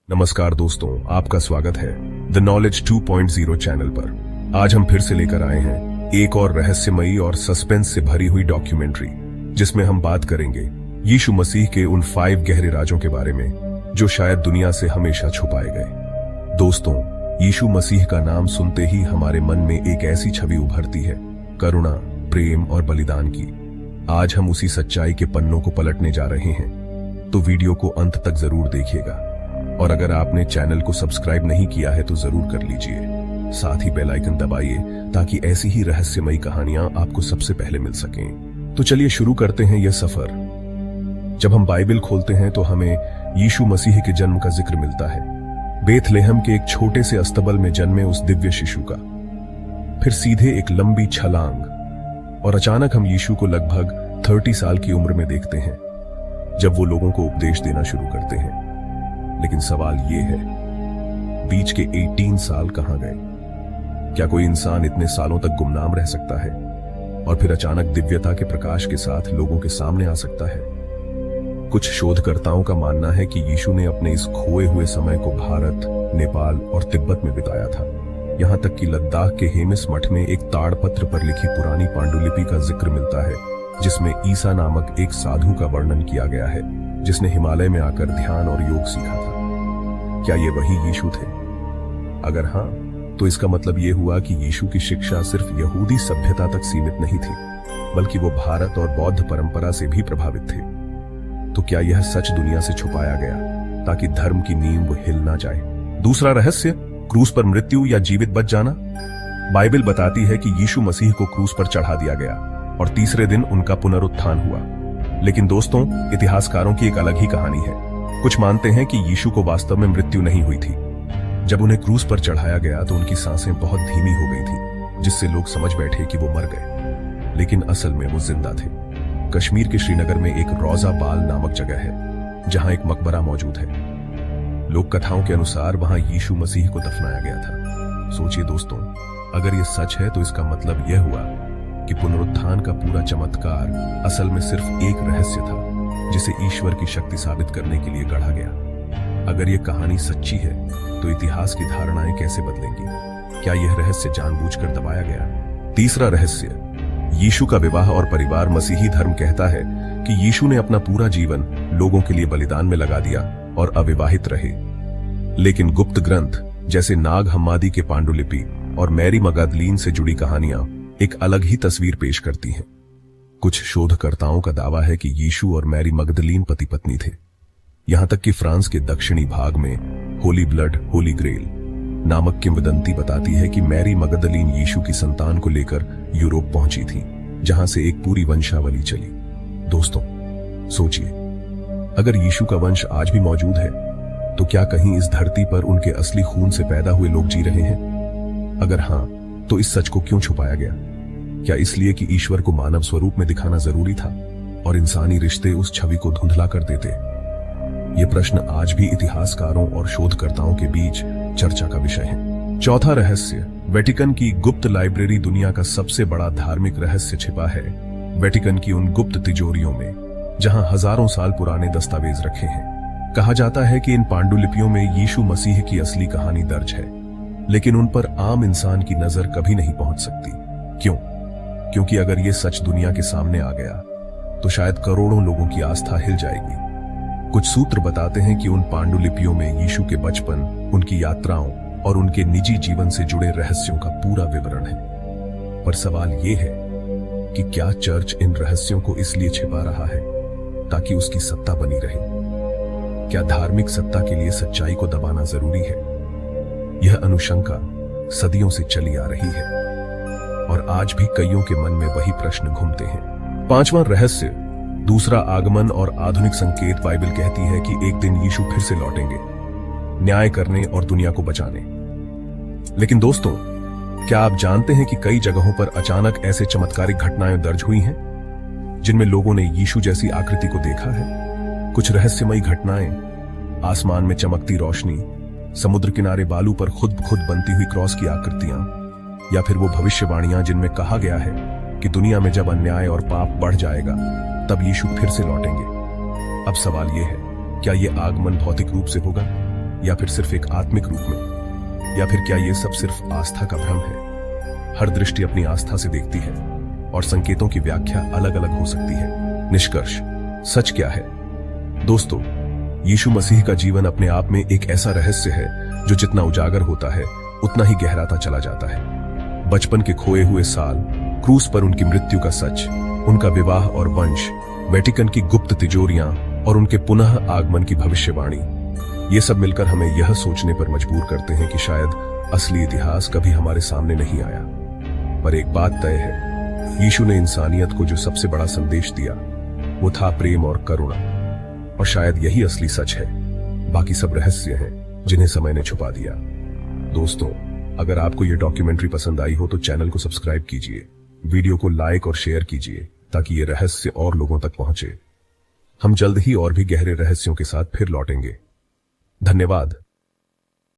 नमस्कार दोस्तों, आपका स्वागत है द नॉलेज 2.0 चैनल पर। आज हम फिर से लेकर आए हैं एक और रहस्यमयी और सस्पेंस से भरी हुई डॉक्यूमेंट्री, जिसमें हम बात करेंगे यीशु मसीह के उन 5 गहरे राजों के बारे में जो शायद दुनिया से हमेशा छुपाए गए। दोस्तों, यीशु मसीह का नाम सुनते ही हमारे मन में एक ऐसी छवि उभरती है, करुणा, प्रेम और बलिदान की। आज हम उसी सच्चाई के पन्नों को पलटने जा रहे हैं, तो वीडियो को अंत तक जरूर देखिएगा। और अगर आपने चैनल को सब्सक्राइब नहीं किया है तो जरूर कर लीजिए। साथ ही बेल आइकन दबाइए ताकि ऐसी ही रहस्यमयी कहानियां आपको सबसे पहले मिल सकें। तो चलिए शुरू करते हैं यह सफर। जब हम बाइबल खोलते हैं तो हमें यीशु मसीह के जन्म का जिक्र मिलता है, बेथलेहम के एक छोटे से अस्तबल में जन्मे उस दिव्य शिशु का। फिर सीधे एक लंबी छलांग, और अचानक हम यीशु को लगभग 30 साल की उम्र में देखते हैं, जब वो लोगों को उपदेश देना शुरू करते हैं। लेकिन सवाल ये है, बीच के 18 साल कहां गए? क्या कोई इंसान इतने सालों तक गुमनाम रह सकता है और फिर अचानक दिव्यता के प्रकाश के साथ लोगों के सामने आ सकता है? कुछ शोधकर्ताओं का मानना है कि यीशु ने अपने इस खोए हुए समय को भारत, नेपाल और तिब्बत में बिताया था। यहां तक कि लद्दाख के हेमिस मठ में एक ताड़पत्र पर लिखी पुरानी पांडुलिपि का जिक्र मिलता है, जिसमें ईसा नामक एक साधु का वर्णन किया गया है, जिसने हिमालय में आकर ध्यान और योग सीखा था। क्या ये वही यीशु थे? अगर हां, तो इसका मतलब ये हुआ कि यीशु की शिक्षा सिर्फ यहूदी सभ्यता तक सीमित नहीं थी, बल्कि वो भारत और बौद्ध परंपरा से भी प्रभावित थे। तो क्या यह सच दुनिया से छुपाया गया ताकि धर्म की नींव हिल ना जाए? दूसरा रहस्य, क्रूस पर मृत्यु या जीवित बच जाना। बाइबल बताती है कि यीशु मसीह को क्रूस पर चढ़ा दिया गया और तीसरे दिन उनका पुनरुत्थान हुआ। लेकिन दोस्तों, इतिहासकारों की एक अलग ही कहानी है। कुछ मानते हैं कि यीशु को वास्तव में मृत्यु नहीं हुई थी। जब उन्हें क्रूस पर चढ़ाया गया तो उनकी सांसें बहुत धीमी हो गई थी, जिससे लोग समझ बैठे कि वो मर गए। लेकिन असल में वो जिंदा थे। कश्मीर के श्रीनगर में एक रोजा बाल नामक जगह है, जहां एक मकबरा मौजूद है। लोक कथाओं के अनुसार वहां यीशु मसीह को दफनाया गया था। सोचिए दोस्तों, अगर ये सच है तो इसका मतलब यह हुआ कि पुनरुत्थान का पूरा चमत्कार असल में सिर्फ एक रहस्य था, जिसे ईश्वर की शक्ति साबित करने के लिए गढ़ा गया। अगर यह कहानी सच्ची है तो इतिहास की धारणाएं कैसे बदलेंगी? क्या यह रहस्य जानबूझकर दबाया गया? तीसरा रहस्य, यीशु का विवाह और परिवार। मसीही धर्म कहता है कि यीशु ने अपना पूरा जीवन लोगों के लिए बलिदान में लगा दिया और अविवाहित रहे। लेकिन गुप्त ग्रंथ जैसे नाग हम्मादी के पांडुलिपि और मैरी मगदलीन से जुड़ी कहानियां एक अलग ही तस्वीर पेश करती हैं। कुछ शोधकर्ताओं का दावा है कि यीशु और मैरी मगदलीन पति पत्नी थे। यहां तक कि फ्रांस के दक्षिणी भाग में होली ब्लड, होली ग्रेल नामक किंवदंती बताती है कि मैरी मगदलीन यीशु की संतान को लेकर यूरोप पहुंची थी, जहां से एक पूरी वंशावली चली। दोस्तों, सोचिए, अगर यीशु का वंश आज भी मौजूद है, तो क्या कहीं इस धरती पर उनके असली खून से पैदा हुए लोग जी रहे हैं? अगर हां, तो इस सच को क्यों छुपाया गया? क्या इसलिए कि ईश्वर को मानव स्वरूप में दिखाना जरूरी था और इंसानी रिश्ते उस छवि को धुंधला कर देते? ये प्रश्न आज भी इतिहासकारों और शोधकर्ताओं के बीच चर्चा का विषय है। चौथा रहस्य, वेटिकन की गुप्त लाइब्रेरी। दुनिया का सबसे बड़ा धार्मिक रहस्य छिपा है वेटिकन की उन गुप्त तिजोरियों में, जहां हजारों साल पुराने दस्तावेज रखे हैं। कहा जाता है कि इन पांडुलिपियों में यीशु मसीह की असली कहानी दर्ज है, लेकिन उन पर आम इंसान की नजर कभी नहीं पहुंच सकती। क्यों? क्योंकि अगर ये सच दुनिया के सामने आ गया तो शायद करोड़ों लोगों की आस्था हिल जाएगी। कुछ सूत्र बताते हैं कि उन पांडुलिपियों में यीशु के बचपन, उनकी यात्राओं और उनके निजी जीवन से जुड़े रहस्यों का पूरा विवरण है। पर सवाल ये है कि क्या चर्च इन रहस्यों को इसलिए छिपा रहा है ताकि उसकी सत्ता बनी रहे? क्या धार्मिक सत्ता के लिए सच्चाई को दबाना जरूरी है? यह अनुशंका सदियों से चली आ रही है और आज भी कईयों के मन में वही प्रश्न घूमते हैं। पांचवां रहस्य, दूसरा आगमन और आधुनिक संकेत। बाइबल कहती है कि एक दिन यीशु फिर से लौटेंगे, न्याय करने और दुनिया को बचाने। लेकिन दोस्तों, क्या आप जानते हैं कि कई जगहों पर अचानक ऐसे चमत्कारिक घटनाएं दर्ज हुई हैं जिनमें लोगों ने यीशु जैसी आकृति को देखा है? कुछ रहस्यमयी घटनाएं, आसमान में चमकती रोशनी, समुद्र किनारे बालू पर खुद बनती हुई क्रॉस की आकृतियां, या फिर वो भविष्यवाणियां जिनमें कहा गया है कि दुनिया में जब अन्याय और पाप बढ़ जाएगा तब यीशु फिर से लौटेंगे। अब सवाल यह है, क्या यह आगमन भौतिक रूप से होगा या फिर सिर्फ एक आत्मिक रूप में? या फिर क्या ये सब सिर्फ आस्था का भ्रम है? हर दृष्टि अपनी आस्था से देखती है और संकेतों की व्याख्या अलग अलग हो सकती है। निष्कर्ष, सच क्या है? दोस्तों, यीशु मसीह का जीवन अपने आप में एक ऐसा रहस्य है जो जितना उजागर होता है उतना ही गहराता चला जाता है। बचपन के खोए हुए साल, क्रूस पर उनकी मृत्यु का सच, उनका विवाह और वंश, वेटिकन की गुप्त तिजोरियां और उनके पुनः आगमन की भविष्यवाणी, ये सब मिलकर हमें यह सोचने पर मजबूर करते हैं कि शायद असली इतिहास कभी हमारे सामने नहीं आया। पर एक बात तय है, यीशु ने इंसानियत को जो सबसे बड़ा संदेश दिया वो था प्रेम और करुणा, और शायद यही असली सच है। बाकी सब रहस्य हैं जिन्हें समय ने छुपा दिया। दोस्तों, अगर आपको ये डॉक्यूमेंट्री पसंद आई हो तो चैनल को सब्सक्राइब कीजिए, वीडियो को लाइक और शेयर कीजिए ताकि ये रहस्य और लोगों तक पहुंचे। हम जल्द ही और भी गहरे रहस्यों के साथ फिर लौटेंगे। धन्यवाद।